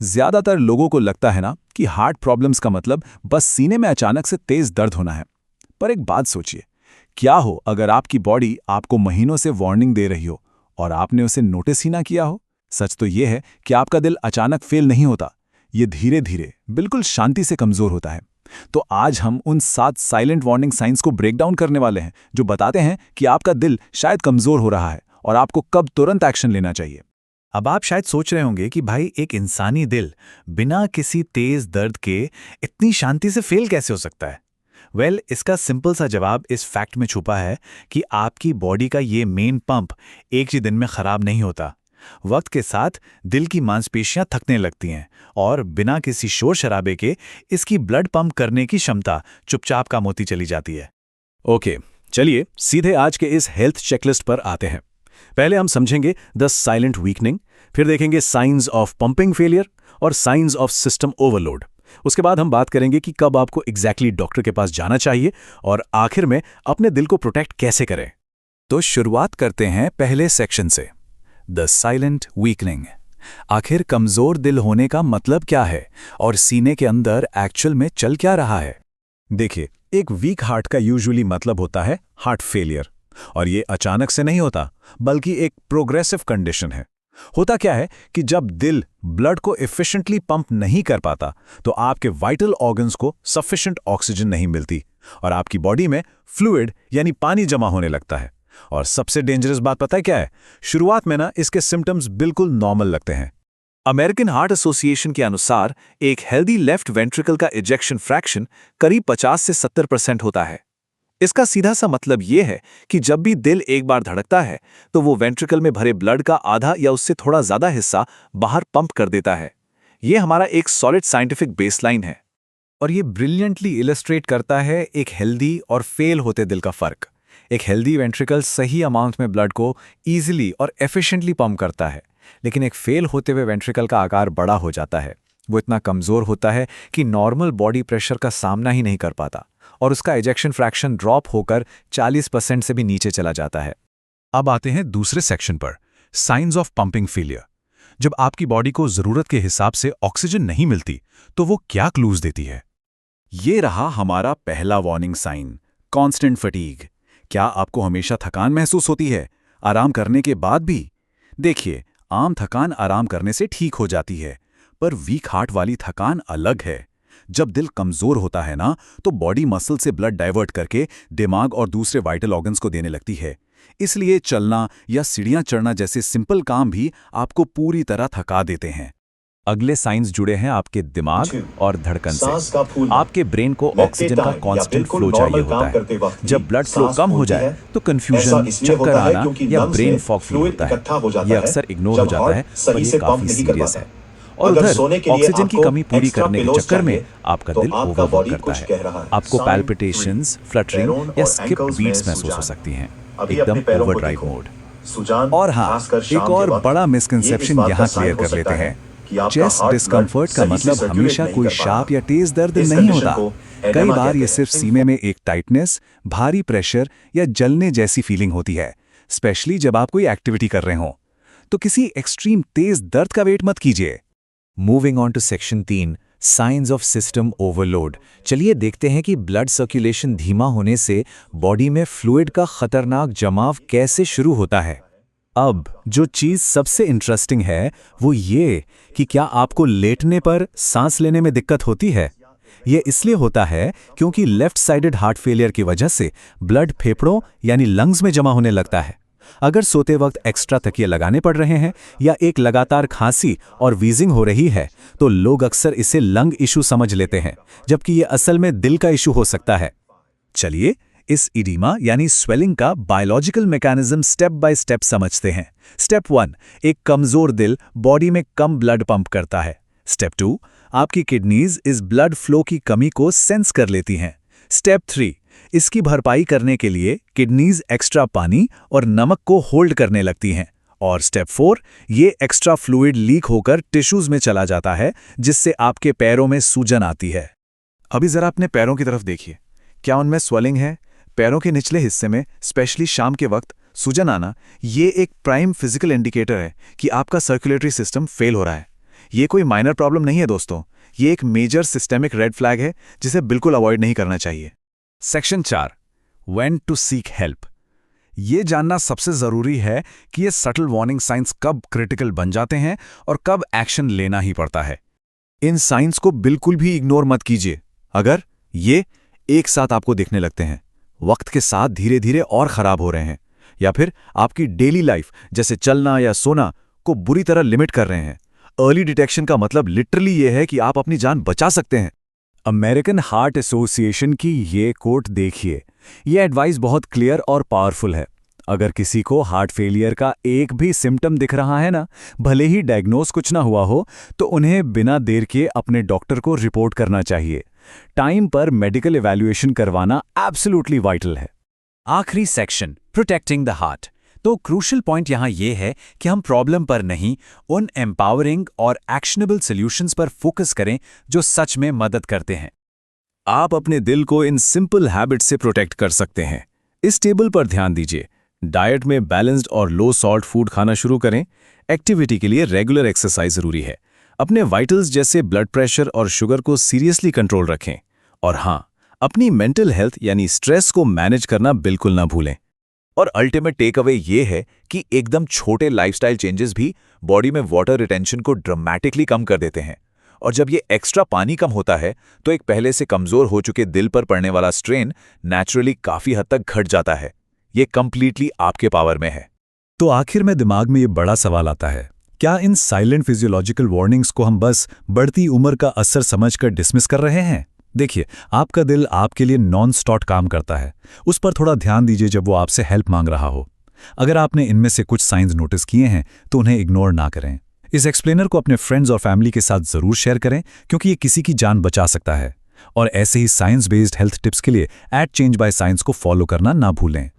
ज्यादातर लोगों को लगता है ना कि हार्ट प्रॉब्लम्स का मतलब बस सीने में अचानक से तेज दर्द होना है। पर एक बात सोचिए, क्या हो अगर आपकी बॉडी आपको महीनों से वार्निंग दे रही हो और आपने उसे नोटिस ही ना किया हो। सच तो यह है कि आपका दिल अचानक फेल नहीं होता, ये धीरे धीरे बिल्कुल शांति से कमजोर होता है। तो आज हम उन 7 साइलेंट वार्निंग साइंस को ब्रेक डाउन करने वाले हैं जो बताते हैं कि आपका दिल शायद कमजोर हो रहा है और आपको कब तुरंत एक्शन लेना चाहिए। अब आप शायद सोच रहे होंगे कि भाई एक इंसानी दिल बिना किसी तेज दर्द के इतनी शांति से फेल कैसे हो सकता है। इसका सिंपल सा जवाब इस फैक्ट में छुपा है कि आपकी बॉडी का ये मेन पंप एक ही दिन में खराब नहीं होता। वक्त के साथ दिल की मांसपेशियां थकने लगती हैं और बिना किसी शोर शराबे के इसकी ब्लड पंप करने की क्षमता चुपचाप कम होती चली जाती है। ओके, चलिए सीधे आज के इस हेल्थ चेकलिस्ट पर आते हैं। पहले हम समझेंगे द साइलेंट वीकनिंग, फिर देखेंगे साइंस ऑफ पंपिंग फेलियर और साइंस ऑफ सिस्टम ओवरलोड। उसके बाद हम बात करेंगे कि कब आपको एग्जैक्टली डॉक्टर के पास जाना चाहिए और आखिर में अपने दिल को प्रोटेक्ट कैसे करें। तो शुरुआत करते हैं पहले सेक्शन से, द साइलेंट वीकनिंग। आखिर कमजोर दिल होने का मतलब क्या है और सीने के अंदर एक्चुअल में चल क्या रहा है। देखिए, एक वीक हार्ट का यूजुअली मतलब होता है हार्ट फेलियर, और ये अचानक से नहीं होता बल्कि एक प्रोग्रेसिव कंडीशन है। होता क्या है कि जब दिल ब्लड को एफिशिएंटली पंप नहीं कर पाता तो आपके वाइटल ऑर्गन्स को सफिशिएंट ऑक्सीजन नहीं मिलती और आपकी बॉडी में फ्लूइड यानी पानी जमा होने लगता है। और सबसे डेंजरस बात पता है क्या है? शुरुआत में ना इसके सिम्टम्स बिल्कुल नॉर्मल लगते हैं। अमेरिकन हार्ट एसोसिएशन के अनुसार एक हेल्दी लेफ्ट वेंट्रिकल का इजेक्शन फ्रैक्शन करीब 50 से 70% होता है। इसका सीधा सा मतलब यह है कि जब भी दिल एक बार धड़कता है तो वो वेंट्रिकल में भरे ब्लड का आधा या उससे थोड़ा ज्यादा हिस्सा बाहर पंप कर देता है। यह हमारा एक सॉलिड साइंटिफिक बेसलाइन है और ये ब्रिलियंटली इलस्ट्रेट करता है एक हेल्दी और फेल होते दिल का फर्क। एक हेल्दी वेंट्रिकल सही अमाउंट में ब्लड को ईजिली और एफिशिएंटली पंप करता है, लेकिन एक फेल होते हुए वेंट्रिकल का आकार बड़ा हो जाता है। वो इतना कमजोर होता है कि नॉर्मल बॉडी प्रेशर का सामना ही नहीं कर पाता और उसका इजेक्शन फ्रैक्शन ड्रॉप होकर 40% से भी नीचे चला जाता है। अब आते हैं दूसरे सेक्शन पर, साइंस ऑफ पंपिंग फेलियर। जब आपकी बॉडी को जरूरत के हिसाब से ऑक्सीजन नहीं मिलती तो वो क्या क्लूज देती है। ये रहा हमारा पहला वार्निंग साइन, कांस्टेंट फटीग। क्या आपको हमेशा थकान महसूस होती है, आराम करने के बाद भी? देखिए, आम थकान आराम करने से ठीक हो जाती है, पर वीक हार्ट वाली थकान अलग है। जब दिल कमजोर होता है ना तो बॉडी मसल से ब्लड डाइवर्ट करके दिमाग और दूसरे वाइटल ऑर्गन्स को देने लगती है। इसलिए चलना या सीढ़ियां चढ़ना जैसे सिंपल काम भी आपको पूरी तरह थका देते हैं। अगले साइंस जुड़े हैं आपके दिमाग और धड़कन से। आपके ब्रेन को ऑक्सीजन का कांस्टेंट फ्लो चाहिए होता है। जब ब्लड फ्लो कम हो जाए तो कंफ्यूजन, चक्कर आना या ब्रेन फॉग फील होता है। यह अक्सर इग्नोर हो जाता है, पर यह काफी सीरियस है। और उधर ऑक्सीजन की कमी पूरी करने के चक्कर में आपका दिल ओवरवर्क करता है। आपको पैल्पिटेशंस, फ्लटरिंग या स्किप बीट्स महसूस हो सकती हैं, एकदम ओवरड्राइव मोड। और हाँ, एक और बड़ा मिसकंसेप्शन यहाँ क्लियर कर लेते हैं। चेस्ट डिस्कम्फर्ट का मतलब हमेशा कोई शार्प या तेज दर्द नहीं होता। कई बार ये सिर्फ सीने में एक टाइटनेस, भारी प्रेशर या जलने जैसी फीलिंग होती है, स्पेशली जब आप कोई एक्टिविटी कर रहे हो। तो किसी एक्सट्रीम तेज दर्द का वेट मत कीजिए। Moving on to section 3, signs of system overload. चलिए देखते हैं कि ब्लड सर्कुलेशन धीमा होने से बॉडी में फ्लूइड का खतरनाक जमाव कैसे शुरू होता है। अब जो चीज सबसे इंटरेस्टिंग है वो ये कि क्या आपको लेटने पर सांस लेने में दिक्कत होती है। ये इसलिए होता है क्योंकि लेफ्ट साइडेड हार्ट फेलियर की वजह से ब्लड फेफड़ों यानी लंग्स में जमा होने लगता है। अगर सोते वक्त एक्स्ट्रा तकिए लगाने पड़ रहे हैं या एक लगातार खांसी और वीजिंग हो रही है तो लोग अक्सर इसे लंग इशू समझ लेते हैं, जबकि ये असल में दिल का इशू हो सकता है। चलिए इस इडीमा यानी स्वेलिंग का biological mechanism step by step समझते हैं। स्टेप 1, एक कमजोर दिल बॉडी में कम ब्लड पंप करता है। स्टेप 2, आपकी किडनीज इस ब्लड फ्लो की कमी को सेंस कर लेती हैं। स्टेप 3, इसकी भरपाई करने के लिए किडनीज एक्स्ट्रा पानी और नमक को होल्ड करने लगती हैं। और स्टेप 4, ये एक्स्ट्रा फ्लूइड लीक होकर टिश्यूज में चला जाता है, जिससे आपके पैरों में सूजन आती है। अभी जरा अपने पैरों की तरफ देखिए, क्या उनमें स्वेलिंग है? पैरों के निचले हिस्से में स्पेशली शाम के वक्त सूजन आना, ये एक प्राइम फिजिकल इंडिकेटर है कि आपका सर्कुलेटरी सिस्टम फेल हो रहा है। ये कोई माइनर प्रॉब्लम नहीं है दोस्तों, ये एक मेजर सिस्टेमिक रेड फ्लैग है जिसे बिल्कुल अवॉइड नहीं करना चाहिए। Section 4 when to seek help. ये जानना सबसे जरूरी है कि ये सटल वार्निंग साइंस कब क्रिटिकल बन जाते हैं और कब एक्शन लेना ही पड़ता है। इन साइंस को बिल्कुल भी इग्नोर मत कीजिए। अगर ये एक साथ आपको दिखने लगते हैं, वक्त के साथ धीरे धीरे और खराब हो रहे हैं, या फिर आपकी डेली लाइफ जैसे चलना या सोना को बुरी तरह लिमिट कर रहे हैं, अर्ली डिटेक्शन का मतलब लिटरली ये है कि आप अपनी जान बचा सकते हैं। अमेरिकन हार्ट एसोसिएशन की ये कोट देखिए, ये एडवाइस बहुत क्लियर और पावरफुल है। अगर किसी को हार्ट फेलियर का एक भी सिम्टम दिख रहा है ना, भले ही डायग्नोस कुछ ना हुआ हो, तो उन्हें बिना देर के अपने डॉक्टर को रिपोर्ट करना चाहिए। टाइम पर मेडिकल इवैल्यूएशन करवाना एब्सोल्युटली वाइटल है। आखिरी सेक्शन, प्रोटेक्टिंग द हार्ट। तो क्रूशियल पॉइंट यहाँ ये है कि हम प्रॉब्लम पर नहीं, उन एम्पावरिंग और एक्शनेबल सॉल्यूशंस पर फोकस करें जो सच में मदद करते हैं। आप अपने दिल को इन सिंपल हैबिट से प्रोटेक्ट कर सकते हैं। इस टेबल पर ध्यान दीजिए। डाइट में बैलेंस्ड और लो सॉल्ट फूड खाना शुरू करें। एक्टिविटी के लिए रेगुलर एक्सरसाइज जरूरी है। अपने वाइटल्स जैसे ब्लड प्रेशर और शुगर को सीरियसली कंट्रोल रखें। और हाँ, अपनी मेंटल हेल्थ यानी स्ट्रेस को मैनेज करना बिल्कुल ना भूलें। और अल्टीमेट टेक अवे ये है कि एकदम छोटे लाइफस्टाइल चेंजेस भी बॉडी में वाटर रिटेंशन को ड्रामेटिकली कम कर देते हैं। और जब ये एक्स्ट्रा पानी कम होता है तो एक पहले से कमजोर हो चुके दिल पर पड़ने वाला स्ट्रेन नेचुरली काफी हद तक घट जाता है। ये कंप्लीटली आपके पावर में है। तो आखिर में दिमाग में ये बड़ा सवाल आता है, क्या इन साइलेंट फिजियोलॉजिकल वार्निंग्स को हम बस बढ़ती उम्र का असर समझकर डिसमिस कर रहे हैं? देखिए, आपका दिल आपके लिए नॉन स्टॉप काम करता है। उस पर थोड़ा ध्यान दीजिए जब वो आपसे हेल्प मांग रहा हो। अगर आपने इनमें से कुछ साइंस नोटिस किए हैं तो उन्हें इग्नोर ना करें। इस एक्सप्लेनर को अपने फ्रेंड्स और फैमिली के साथ जरूर शेयर करें, क्योंकि ये किसी की जान बचा सकता है। और ऐसे ही साइंस बेस्ड हेल्थ टिप्स के लिए @ChangeByScience को फॉलो करना ना भूलें।